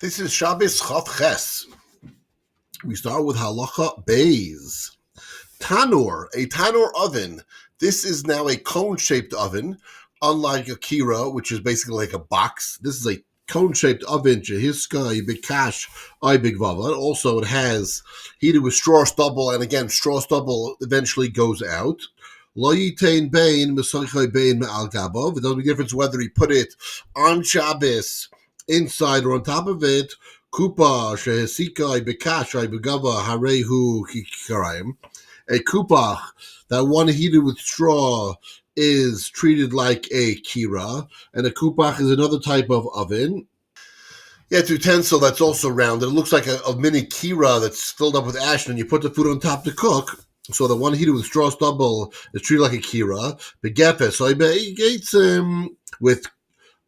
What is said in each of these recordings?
This is Shabbos Chav Ches. We start with Halacha Beis. Tanur, a tanur oven. This is now a cone-shaped oven, unlike a kira, which is basically like a box. This is a cone-shaped oven. Jehiska, bikash, big vava. Also, it has heated with straw stubble, and again, straw stubble eventually goes out. Lo yitain bein mesoichai bein me'al gabov. It doesn't make a difference whether he put it on Shabbos, inside or on top of it. Kupa shehesikai bikash begava harehu kikarayim. A kupach, that one heated with straw, is treated like a kira, and a kupach is another type of oven. Yeah, it's a utensil that's also rounded. It looks like a mini kira that's filled up with ash, and you put the food on top to cook. So the one heated with straw stubble is treated like a kira. Begefes, so he eats with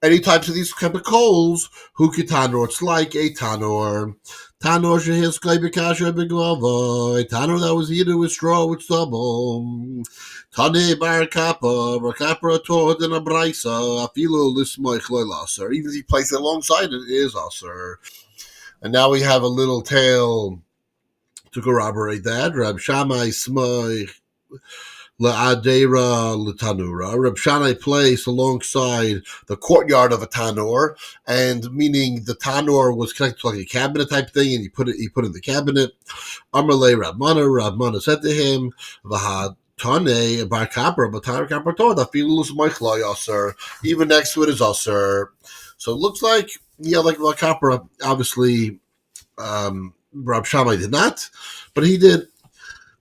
any types of these type of coals, hukitanor, it's like a tanor. Tanor shehiskai b'kasha b'gvava, a tanor that was heated with straw with stubble. Tane bar kappa tord in a brisa, afilu lismoich loilaser. Even if he placed it alongside it is aser. And now we have a little tale to corroborate that. Rab Shammai smoich La'adera l'tanura. Reb Shammai placed alongside the courtyard of a tanur, and meaning the tanur was connected to like a cabinet type thing, and he put it in the cabinet. Amarle Rab Mana said to him, V'hatane bar kapra, but tanur kapra told afilus meichla yaser. Even next to it is aser. So it looks like like bar kapra. Obviously, Rab Shammai did not, but he did.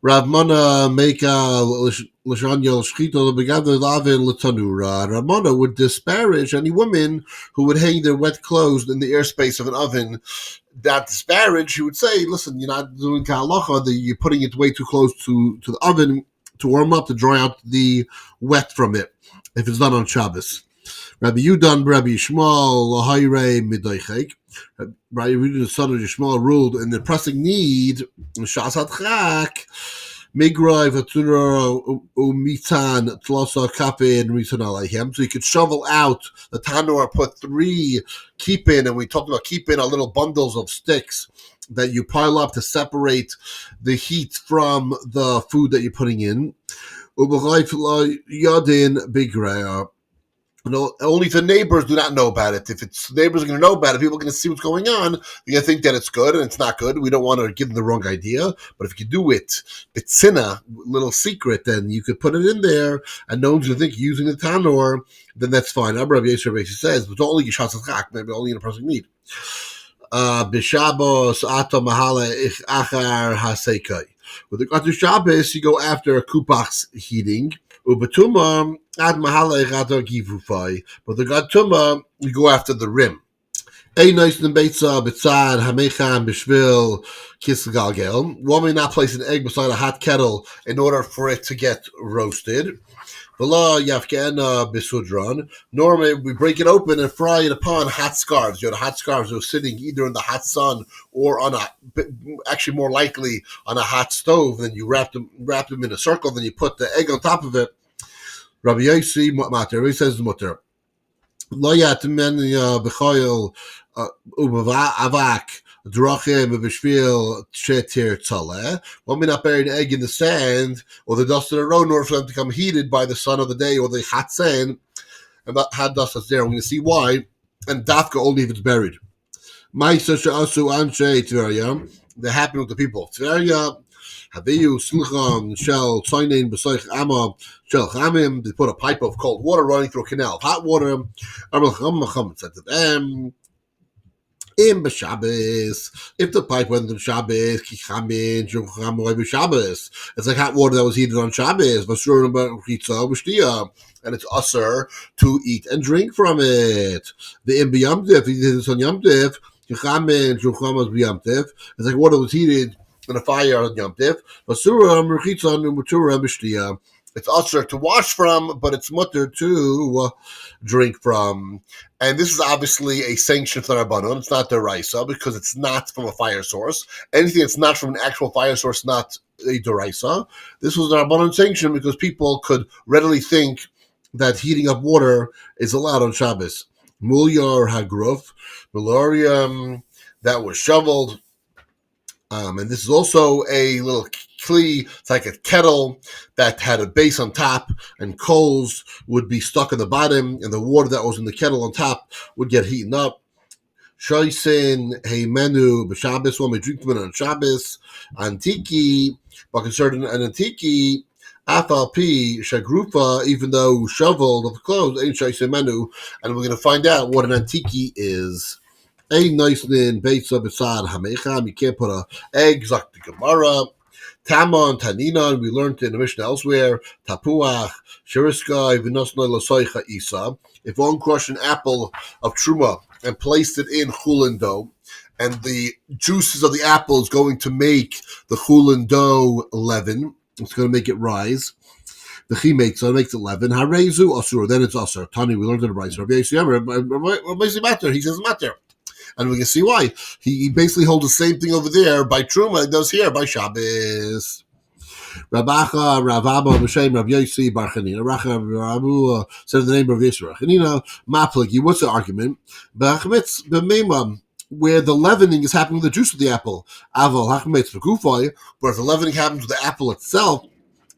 Rav Mana make l'shanya l'shchita l'begader lavin l'tanura. Rav Mana would disparage any woman who would hang their wet clothes in the airspace of an oven. That disparage, he would say, listen, you're not doing ka'alacha, you're putting it way too close to the oven to warm up, to dry out the wet from it, if it's done on Shabbos. Rabbi Yudan, Rabbi Yishmael, Lahayre Midoichek. Rabbi Yudan, the son of Yishmael, ruled in the pressing need, Shas Hadchak, Migroi, Vatunor, Umitan, Tlosa, Kapin, Ritan Alayhem. So you could shovel out the tanur, put 3 keep-in, and we talked about keep-in are little bundles of sticks that you pile up to separate the heat from the food that you're putting in. Yadin Bigrea. Only if the neighbors do not know about it. If it's neighbors are going to know about it, people are going to see what's going on. They're going to think that it's good, and it's not good. We don't want to give them the wrong idea. But if you do it, bitzina, little secret, then you could put it in there, and no one's going to think you're using the tanur, then that's fine. Rabbi Yisrael says, but only yishatz chak, maybe only in a person need. B'Shabbos ato mahala achar haseikai. With regard to Shabbos, you go after a kupach's heating. Ubetuma ad mahala echata givufai. But the god tuma, you go after the rim. Ein noisen beitza b'tzad hamechan b'shvil kisgalgel. One may not place an egg beside a hot kettle in order for it to get roasted. V'la yafkena b'sudron. Normally we break it open and fry it upon hot scarves. You know, the hot scarves are sitting either in the hot sun or on actually more likely on a hot stove. Then you wrap them in a circle. Then you put the egg on top of it. Rabbi Yossi Mater, he says mutter. Lo yatmen b'choyel avak drachim b'shvil shetir tzaleh. One may not bury an egg in the sand or the dust of the road in order for them to become heated by the sun of the day or the hot sand. And that hot dust that's there, we're going to see why. And dafka only if it's buried. Ma'isa she'asu anshe Tveria. That happened with the people of Tveria. Haviyu Silchon Shel Tzoinin B'Soich Amma Shel Chamim. They put a pipe of cold water running through a canal of hot water. Amar Chacham said to them, in B'Shabbos, if the pipe went on Shabbos, Kichamin Shulchan B'Shabbos, it's like hot water that was heated on Shabbos. V'Surim B'Chitza B'Shtia, and it's usher to eat and drink from it. The in B'Yamtiv, if he did this on Yamtiv, Kichamin Shulchan B'Yamtiv, it's like water was heated in a fire on Yom Tiv. It's usher to wash from, but it's mutter to drink from. And this is obviously a sanction for the Rabbanon. It's not the Raisa because it's not from a fire source. Anything that's not from an actual fire source, not a Deraisa. This was the Rabbanon sanction because people could readily think that heating up water is allowed on Shabbos. Mulyar Hagruf, Malorium that was shoveled. And this is also a little kli. It's like a kettle that had a base on top, and coals would be stuck on the bottom, and the water that was in the kettle on top would get heated up. Shoisin, hey menu, b'Shabbos, when we drink them on Shabbos, antiki, but concerning an antiki, afalpi, shagrufa, even though shoveled of clothes, ain't shoisin menu, and we're going to find out what an antiki is. A nice nin based on beside hamecham. You can't put a egg. Zak the Gemara. Tamon Taninon. We learned in the Mishnah elsewhere. Tapuach Shiriskai Vinosnoi Lasoicha Isa. If one crushed an apple of truma and placed it in chulin dough, and the juices of the apple is going to make the chulin dough leaven. It's going to make it rise. The chimet, so it makes it leaven. Harezu asur. Then it's asur. Tani. We learned in the rice. Rabbi Yisrael. Matter. He says matter. And we can see why. He basically holds the same thing over there by Truma, it does here by Shabbos. Rabacha, Ravaba, B'Shem, Rav Yosi, Bar Chanina. Racha, Rabu said the name of Yisra. Chanina, Mapliki, what's the argument? B'Achmetz, B'Meimam, where the leavening is happening with the juice of the apple. Aval, Hachmetz, B'Kufay, where if the leavening happens with the apple itself,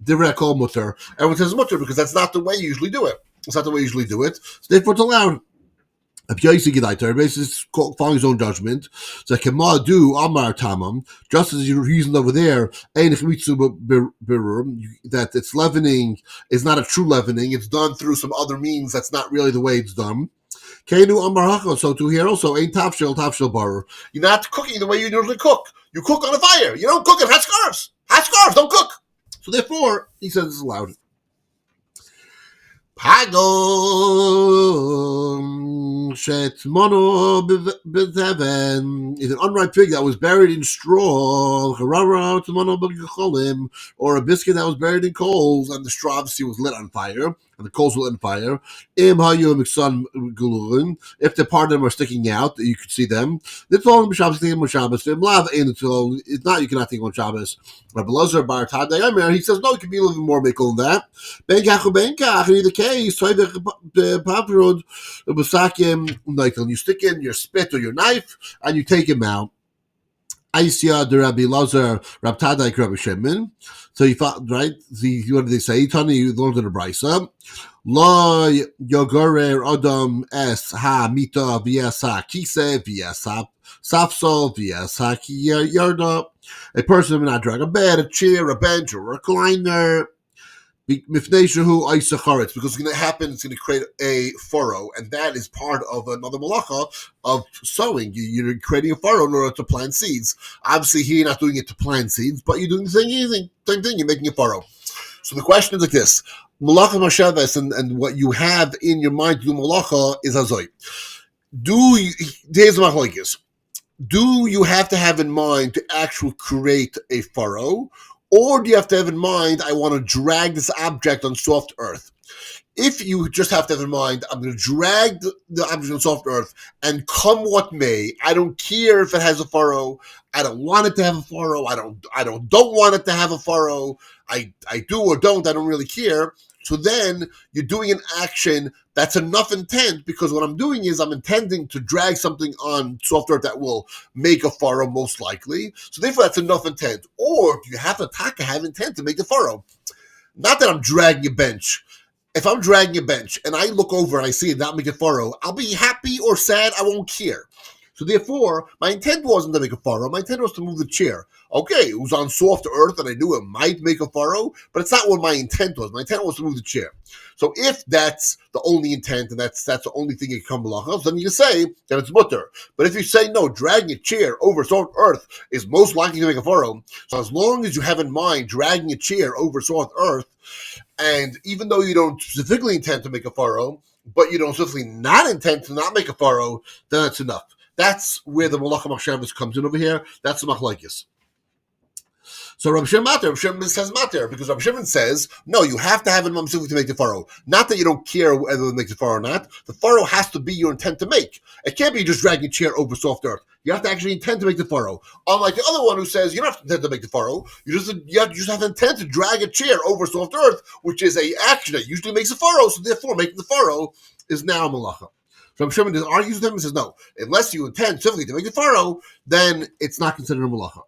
Divrei Kol Mutter. Everyone says Mutter because that's not the way you usually do it. It's not the way you usually do it. So therefore it's allowed. Is following his own judgment. So do Amar Tamam, just as you reasoned over there, that its leavening is not a true leavening, it's done through some other means that's not really the way it's done. So to here also, ain't tafshil bar. You're not cooking the way you usually cook. You cook on a fire. You don't cook in hot scarves. Hot scarves, don't cook. So therefore, he says it's allowed. Pagon Shetmono Bezeven is an unripe fig that was buried in straw, or a biscuit that was buried in coals, and the straw obviously was lit on fire, and the coals were lit on fire. If the part of them are sticking out, you could see them. It's all Shabbos. It's not, you cannot think on Shabbos. Rabbi Lazar Bar Tadei, he says no, it can be a little bit more makel than that. In either case, you stick in your spit or your knife and you take him out. Aisya de Rabbi Lazar Rab Tadai Rabbi Shimon. So you thought, right? What did they say? Tani, you learned in the Brisa. La yogorer adam es ha mita v'yasa kise v'yasa safsol v'yasa ki yarda. A person will not drag a bed, a chair, a bench, or a recliner. Because it's going to happen, it's going to create a furrow, and that is part of another malacha of sowing. You're creating a furrow in order to plant seeds. Obviously, here you're not doing it to plant seeds, but you're doing the same thing. You're making a furrow. So the question is like this: malacha mashaves, and what you have in your mind to do malacha is hazoi. Here's the machlokes. Do you have to have in mind to actually create a furrow? Or do you have to have in mind, I want to drag this object on soft earth? If you just have to have in mind, I'm going to drag the object on soft earth, and come what may, I don't care if it has a furrow. I don't want it to have a furrow. I don't want it to have a furrow. I do or don't. I don't really care. So then you're doing an action that's enough intent, because what I'm doing is I'm intending to drag something on soft earth that will make a furrow most likely. So therefore that's enough intent. Or do you have to have intent to make the furrow? Not that I'm dragging a bench. If I'm dragging a bench and I look over and I see it not make a furrow, I'll be happy or sad. I won't care. So therefore, my intent wasn't to make a furrow. My intent was to move the chair. Okay, it was on soft earth and I knew it might make a furrow, but it's not what my intent was. My intent was to move the chair. So if that's the only intent and that's the only thing you can come along, then you can say that it's mutter. But if you say no, dragging a chair over soft earth is most likely to make a furrow. So as long as you have in mind dragging a chair over soft earth, and even though you don't specifically intend to make a furrow, but you don't specifically not intend to not make a furrow, then that's enough. That's where the Malacha Machshavas comes in over here. That's the Machlokes. So Rabbi Shimon says matter, because Rabbi Shimon says, no, you have to have it specifically to make the furrow. Not that you don't care whether it makes the furrow or not. The furrow has to be your intent to make. It can't be just dragging a chair over soft earth. You have to actually intend to make the furrow. Unlike the other one who says you don't have to intend to make the furrow. You just have to intend to drag a chair over soft earth, which is an action that usually makes a furrow. So therefore, making the furrow is now a malacha. Rabbi Shimon argues with him and says, no, unless you intend specifically to make the furrow, then it's not considered a malacha.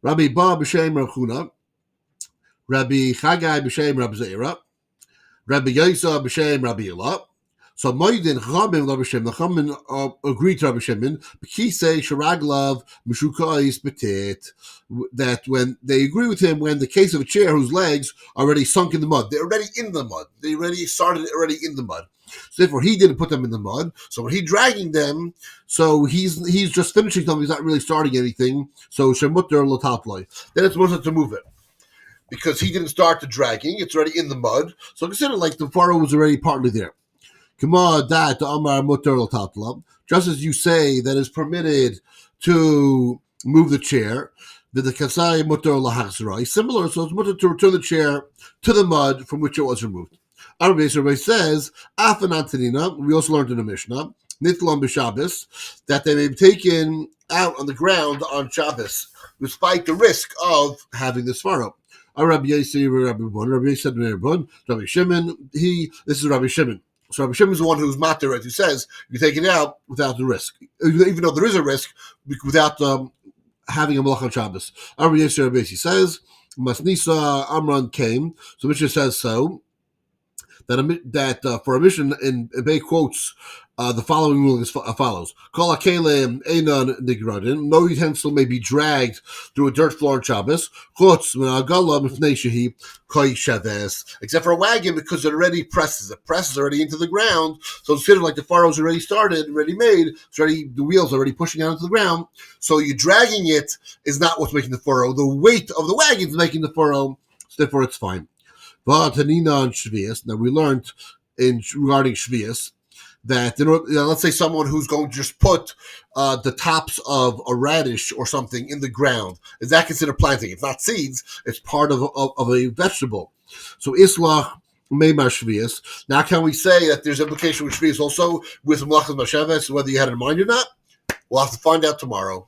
Rabbi Ba b'shem Rav Huna, Rabbi Chagai b'shem Rabbi Zeira, Rabbi Yosef b'shem Rabbi Elah. So Moedin Chachamim Rabbi Shimon, the Chachamim agreed to Rabbi Shimon, B'kisei Sharaglav Meshukais Betit, that when they agree with him when the case of a chair whose legs are already sunk in the mud, they're already in the mud, they already started already in the mud. So therefore he didn't put them in the mud. So when he's dragging them, so he's just finishing them, he's not really starting anything. So Shemutter L'Tatloi. Then it's worth it to move it. Because he didn't start the dragging, it's already in the mud. So consider like the furrow was already partly there. Just as you say that it's permitted to move the chair, the kasai mutar lahachzrai. Similar, so it's mutar to return the chair to the mud from which it was removed. Rabbi says, Afanantanina, we also learned in the Mishnah, Nitlam b'Shabbos, that they may be taken out on the ground on Shabbos, despite the risk of having this furrow. Rabbi Yosef said Rabbi Shimon, this is Rabbi Shimon. So Rabbi Shimon is the one who's matir, who says you take it out without the risk, even though there is a risk, without having a malach on Shabbos. Rabbi Yosef says Masnisa Amran came, so Mishnah says so. That for a mission in Bay quotes the following ruling as follows: Kol hakelem einan nigradin. No utensil may be dragged through a dirt floor on Shabbos. Chutz me'agala mifnei shehi koi shaves. Except for a wagon, because it already presses. It presses already into the ground. So it's considered like the furrow's already started, already made. It's already, the wheels already pushing out into the ground. So you dragging it is not what's making the furrow. The weight of the wagon is making the furrow. So therefore, it's fine. Now we learned regarding Shvius that let's say someone who's going to just put the tops of a radish or something in the ground, is that considered planting? It's not seeds; it's part of a vegetable. So Islach Meimar Shvius. Now, can we say that there's implication with Shvius also with Malachas Masheves, whether you had it in mind or not? We'll have to find out tomorrow.